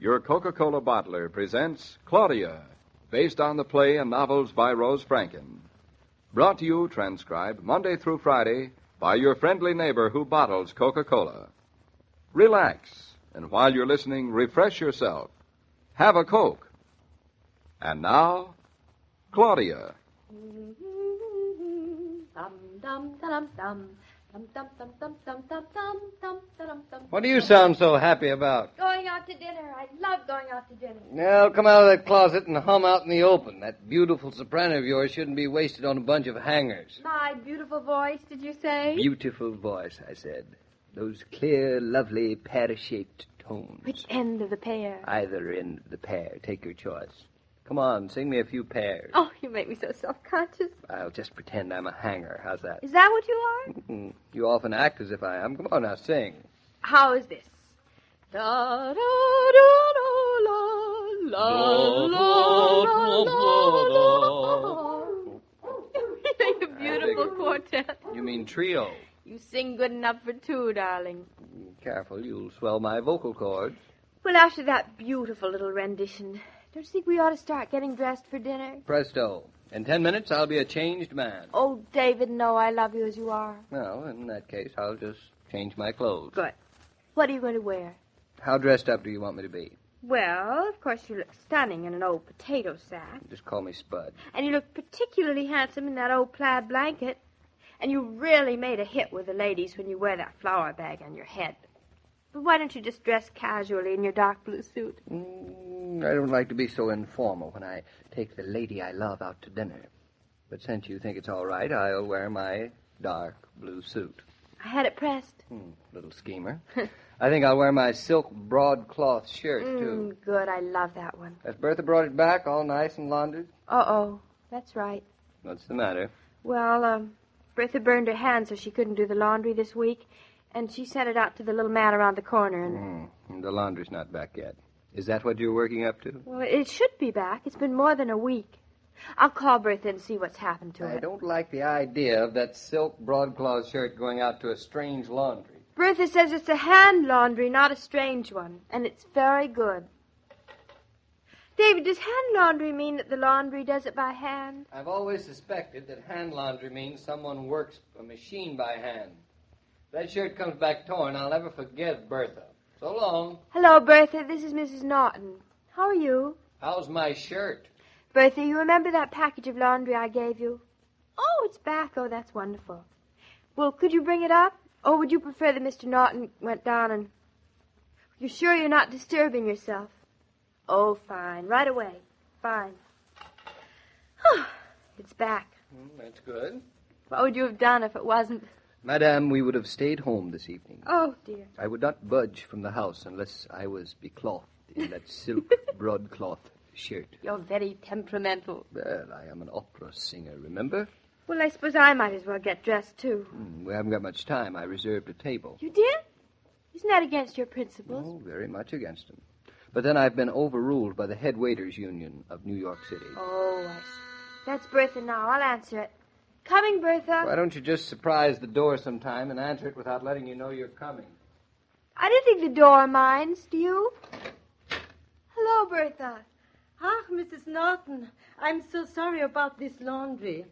your Coca-Cola bottler presents Claudia, based on the play and novels by Rose Franken. Brought to you, transcribed, Monday through Friday, by your friendly neighbor who bottles Coca-Cola. Relax, and while you're listening, refresh yourself. Have a Coke. And now, Claudia. What do you sound so happy about? Going out to dinner. I love going out to dinner. Now, come out of that closet and hum out in the open. That beautiful soprano of yours shouldn't be wasted on a bunch of hangers. My beautiful voice, did you say? Beautiful voice, I said. Those clear, lovely, pear-shaped tones. Which end of the pear? Either end of the pear. Take your choice. Come on, sing me a few pairs. Oh, you make me so self-conscious. I'll just pretend I'm a hanger. How's that? Is that what you are? You often act as if I am. Come on now, sing. How is this? Da da da da la la la la. You make a beautiful quartet. You mean trio? You sing good enough for two, darling. Careful, you'll swell my vocal cords. Well, after that beautiful little rendition, don't you think we ought to start getting dressed for dinner? Presto. In 10 minutes, I'll be a changed man. Oh, David, no, I love you as you are. Well, in that case, I'll just change my clothes. Good. What are you going to wear? How dressed up do you want me to be? Well, of course, you look stunning in an old potato sack. Just call me Spud. And you look particularly handsome in that old plaid blanket. And you really made a hit with the ladies when you wear that flour bag on your head. But why don't you just dress casually in your dark blue suit? I don't like to be so informal when I take the lady I love out to dinner. But since you think it's all right, I'll wear my dark blue suit. I had it pressed. Little schemer. I think I'll wear my silk broadcloth shirt, too. Good, I love that one. Has Bertha brought it back all nice and laundered? Uh-oh, that's right. What's the matter? Well, Bertha burned her hand so she couldn't do the laundry this week. And she sent it out to the little man around the corner. And the laundry's not back yet. Is that what you're working up to? Well, it should be back. It's been more than a week. I'll call Bertha and see what's happened to it. I don't like the idea of that silk broadcloth shirt going out to a strange laundry. Bertha says it's a hand laundry, not a strange one. And it's very good. David, does hand laundry mean that the laundry does it by hand? I've always suspected that hand laundry means someone works a machine by hand. If that shirt comes back torn, I'll never forget Bertha. So long. Hello, Bertha. This is Mrs. Naughton. How are you? How's my shirt? Bertha, you remember that package of laundry I gave you? Oh, it's back. Oh, that's wonderful. Well, could you bring it up? Or would you prefer that Mr. Naughton went down and... You're sure you're not disturbing yourself? Oh, fine. Right away. Fine. It's back. That's good. What would you have done if it wasn't? Madame, we would have stayed home this evening. Oh, dear. I would not budge from the house unless I was beclothed in that silk broadcloth shirt. You're very temperamental. Well, I am an opera singer, remember? Well, I suppose I might as well get dressed, too. We haven't got much time. I reserved a table. You did? Isn't that against your principles? Oh, very much against them. But then I've been overruled by the Head Waiters Union of New York City. Oh, I see. That's Bertha now. I'll answer it. Coming, Bertha. Why don't you just surprise the door sometime and answer it without letting you know you're coming? I don't think the door minds. Do you? Hello, Bertha. Ah, Mrs. Naughton, I'm so sorry about this laundry.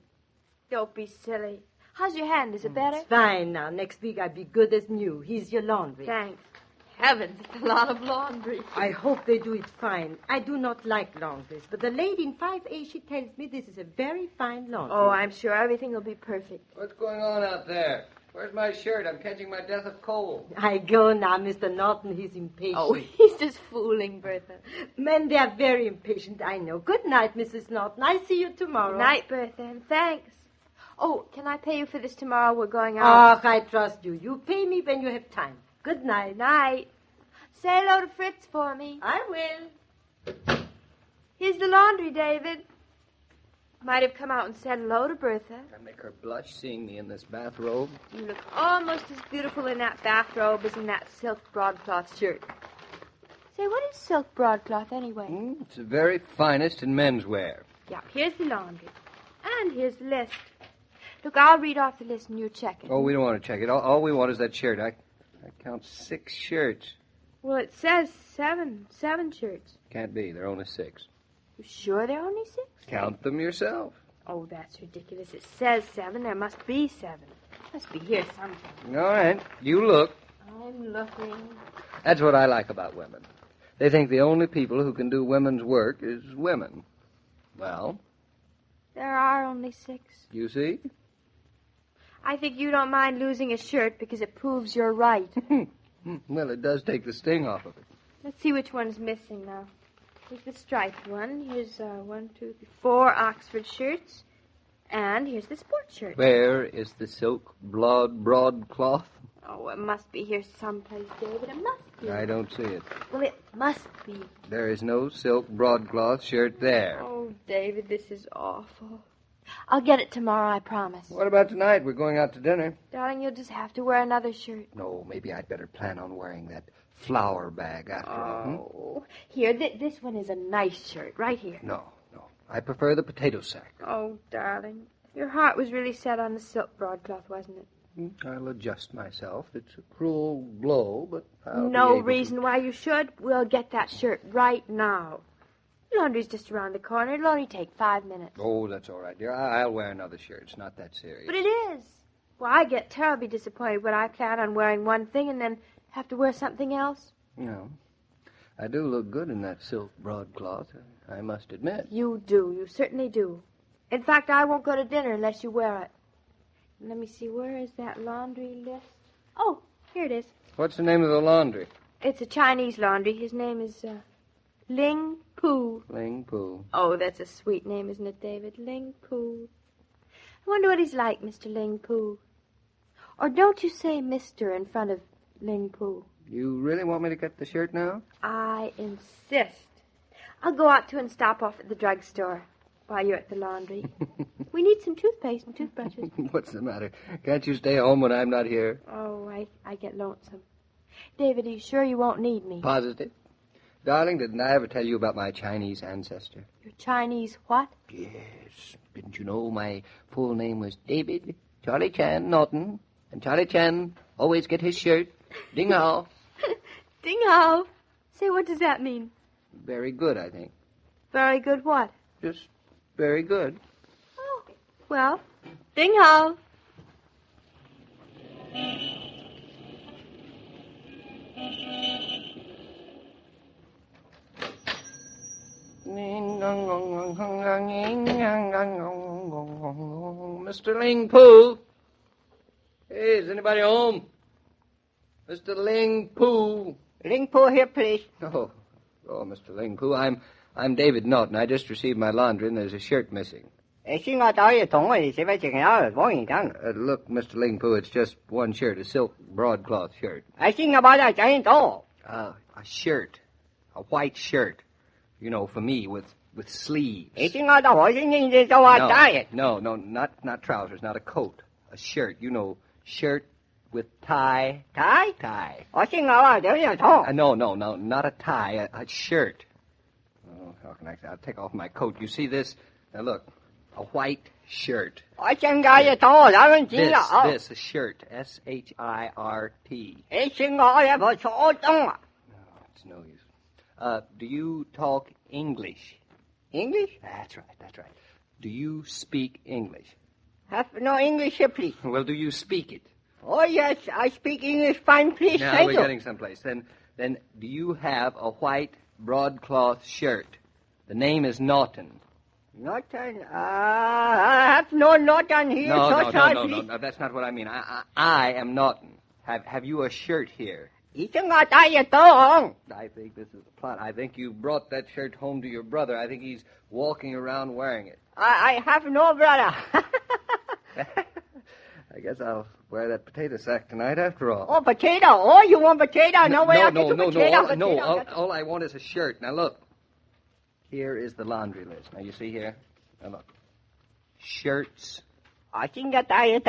Don't be silly. How's your hand? Is it better? It's fine now. Next week I'll be good as new. Here's your laundry. Thanks. Heavens, it's a lot of laundry. I hope they do it fine. I do not like laundries, but the lady in 5A, she tells me this is a very fine laundry. Oh, I'm sure everything will be perfect. What's going on out there? Where's my shirt? I'm catching my death of cold. I go now, Mr. Naughton. He's impatient. Oh, he's just fooling, Bertha. Men, they are very impatient, I know. Good night, Mrs. Naughton. I'll see you tomorrow. Good night, Bertha, and thanks. Oh, can I pay you for this tomorrow? We're going out. Oh, I trust you. You pay me when you have time. Good night. Good night. Say hello to Fritz for me. I will. Here's the laundry, David. Might have come out and said hello to Bertha. I make her blush seeing me in this bathrobe. You look almost as beautiful in that bathrobe as in that silk broadcloth shirt. Say, what is silk broadcloth anyway? It's the very finest in menswear. Yeah, here's the laundry. And here's the list. Look, I'll read off the list and you check it. Oh, we don't want to check it. All we want is that shirt. I count 6 shirts. Well, it says 7 shirts. Can't be. There are only 6. You sure there are only 6? Count them yourself. Oh, that's ridiculous. It says 7. There must be 7. Must be here sometime. All right. You look. I'm looking. That's what I like about women. They think the only people who can do women's work is women. Well? There are only 6. You see? I think you don't mind losing a shirt because it proves you're right. Well, it does take the sting off of it. Let's see which one's missing now. Here's the striped one. Here's 1, 2, 3, 4 Oxford shirts. And here's the sports shirt. Where is the silk broadcloth? Oh, it must be here someplace, David. It must be. I don't see it. Well, it must be. There is no silk broadcloth shirt there. Oh, David, this is awful. I'll get it tomorrow, I promise. What about tonight? We're going out to dinner. Darling, you'll just have to wear another shirt. No, maybe I'd better plan on wearing that flour bag after all. Oh. Here, this one is a nice shirt, right here. No. I prefer the potato sack. Oh, darling. Your heart was really set on the silk broadcloth, wasn't it? I'll adjust myself. It's a cruel blow, but I'll No be able reason why you should. We'll get that shirt right now. Laundry's just around the corner. It'll only take 5 minutes. Oh, that's all right, dear. I'll wear another shirt. It's not that serious. But it is. Well, I get terribly disappointed when I plan on wearing one thing and then have to wear something else. No. I do look good in that silk broadcloth, I must admit. You do. You certainly do. In fact, I won't go to dinner unless you wear it. Let me see. Where is that laundry list? Oh, here it is. What's the name of the laundry? It's a Chinese laundry. His name is Ling Poo. Ling Poo. Oh, that's a sweet name, isn't it, David? Ling Poo. I wonder what he's like, Mr. Ling Poo. Or don't you say Mr. in front of Ling Poo? You really want me to get the shirt now? I insist. I'll go out to and stop off at the drugstore while you're at the laundry. We need some toothpaste and toothbrushes. What's the matter? Can't you stay home when I'm not here? Oh, I get lonesome. David, are you sure you won't need me? Positive. Darling, didn't I ever tell you about my Chinese ancestor? Your Chinese what? Yes. Didn't you know my full name was David Charlie Chan Naughton? And Charlie Chan always get his shirt. Ding hao. Ding hao. Say, what does that mean? Very good, I think. Very good what? Just very good. Oh, well, ding hao. Mr. Ling Poo. Hey, is anybody home? Mr. Ling Poo. Ling Poo here, please. Oh, Mr. Ling Poo. I'm David Naughton. I just received my laundry, and there's a shirt missing. Look, Mr. Ling Poo, it's just one shirt, a silk broadcloth shirt. A shirt. A white shirt. You know, for me, with sleeves. No, not trousers, not a coat. A shirt, you know, shirt with tie. Tie? No, not a tie, a shirt. Oh, how can I'll take off my coat. You see this? Now look, a white shirt. This, a shirt. S-H-I-R-T. No, it's no use. Do you talk English? English? That's right. Do you speak English? Have no English here, please. Well, do you speak it? Oh, yes, I speak English fine, please. Now we're getting someplace. Then, do you have a white broadcloth shirt? The name is Naughton. Naughton? I have no Naughton here. No, that's not what I mean. I am Naughton. Have you a shirt here? I think this is a plot. I think you brought that shirt home to your brother. I think he's walking around wearing it. I have no brother. I guess I'll wear that potato sack tonight after all. Oh, potato. Oh, you want potato? No. Potato. All I want is a shirt. Now, look. Here is the laundry list. Now, you see here? Now, look. Shirts. I think that I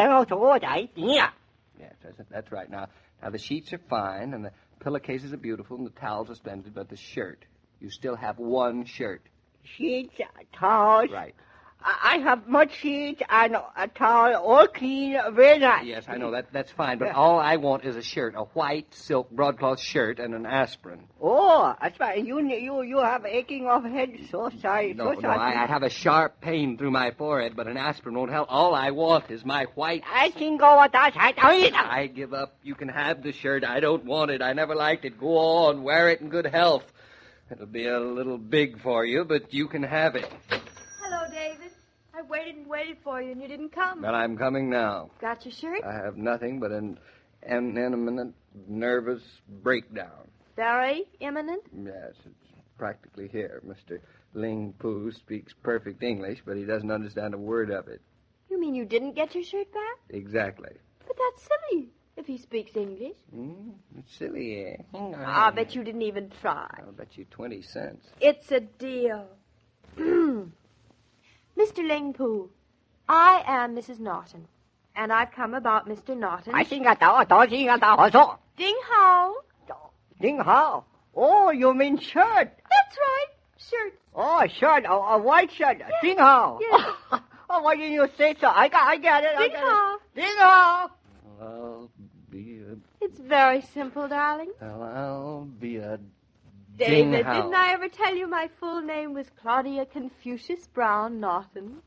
Yes, that's right. Now, the sheets are fine, and the pillowcases are beautiful, and the towels are splendid, but the shirt. You still have one shirt. Sheets, towels. Right. I have mud sheets and a towel, all clean, very nice. Yes, I know. That's fine. But all I want is a shirt, a white silk broadcloth shirt and an aspirin. Oh, that's right. You have aching of head. So sorry. No, so sorry. I have a sharp pain through my forehead, but an aspirin won't help. All I want is my white... I think go with that. I give up. You can have the shirt. I don't want it. I never liked it. Go on. Wear it in good health. It'll be a little big for you, but you can have it. Hello, David. I waited and waited for you, and you didn't come. Well, I'm coming now. Got your shirt? I have nothing but an imminent nervous breakdown. Very imminent? Yes, it's practically here. Mr. Ling Poo speaks perfect English, but he doesn't understand a word of it. You mean you didn't get your shirt back? Exactly. But that's silly, if he speaks English. It's silly, eh? I bet you didn't even try. I'll bet you 20 cents. It's a deal. Mr. Ling Poo, I am Mrs. Naughton, and I've come about Mr. Naughton. Ding Hao. Ding Hao. Oh, you mean shirt? That's right, shirt. Oh, shirt, a white shirt. Yes. Ding Hao. Yes. Oh, why didn't you say so? I get it. Ding Hao. Ding Hao. I'll be a... It's very simple, darling. Well, I'll be a... David, Ding Hao. didn't I ever tell you my full name was Claudia Confucius Brown Naughton?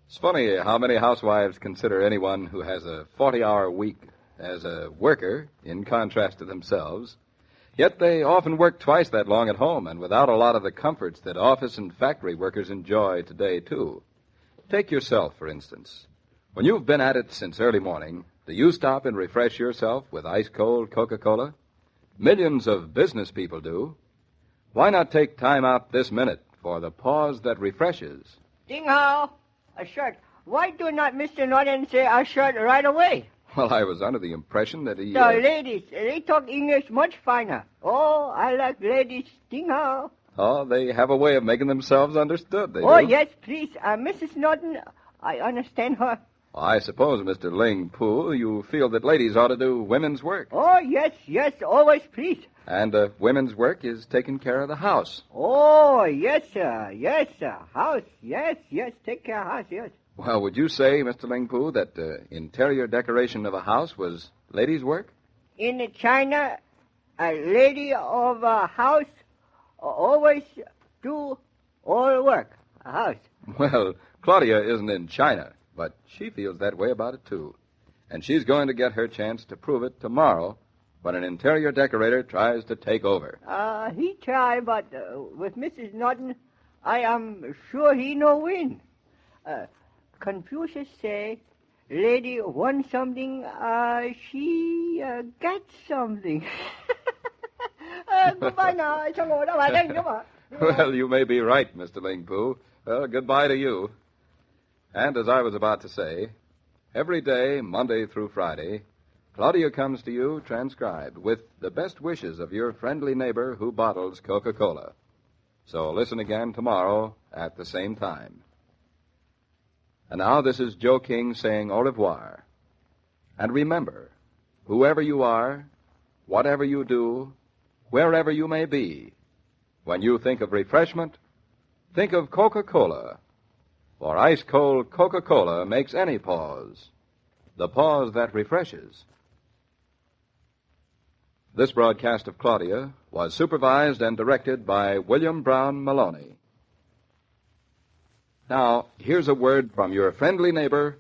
It's funny how many housewives consider anyone who has a 40-hour week as a worker in contrast to themselves. Yet they often work twice that long at home and without a lot of the comforts that office and factory workers enjoy today, too. Take yourself, for instance. When you've been at it since early morning, do you stop and refresh yourself with ice-cold Coca-Cola? Millions of business people do. Why not take time out this minute for the pause that refreshes? Ding Hao. A shirt. Why do not Mr. Naughton say a shirt right away? Well, I was under the impression that he... The ladies, they talk English much finer. Oh, I like ladies. Ding Hao. Oh, they have a way of making themselves understood, they Oh, do. yes, please. Mrs. Naughton, I understand her. Well, I suppose, Mr. Ling Poo, you feel that ladies ought to do women's work. Oh, yes, always, please. And women's work is taking care of the house. Oh, yes, sir. House, yes, take care of house, yes. Well, would you say, Mr. Ling Poo, that interior decoration of a house was ladies' work? In China, a lady of a house always do all work, a house. Well, Claudia isn't in China, but she feels that way about it, too. And she's going to get her chance to prove it tomorrow when an interior decorator tries to take over. He try, but with Mrs. Naughton, I am sure he no win. Confucius say, lady want something, she get something. Goodbye now. Well, you may be right, Mr. Ling Poo. Well, goodbye to you. And as I was about to say, every day, Monday through Friday, Claudia comes to you transcribed with the best wishes of your friendly neighbor who bottles Coca-Cola. So listen again tomorrow at the same time. And now this is Joe King saying au revoir. And remember, whoever you are, whatever you do, wherever you may be, when you think of refreshment, think of Coca-Cola. For ice-cold Coca-Cola makes any pause the pause that refreshes. This broadcast of Claudia was supervised and directed by William Brown Meloney. Now, here's a word from your friendly neighbor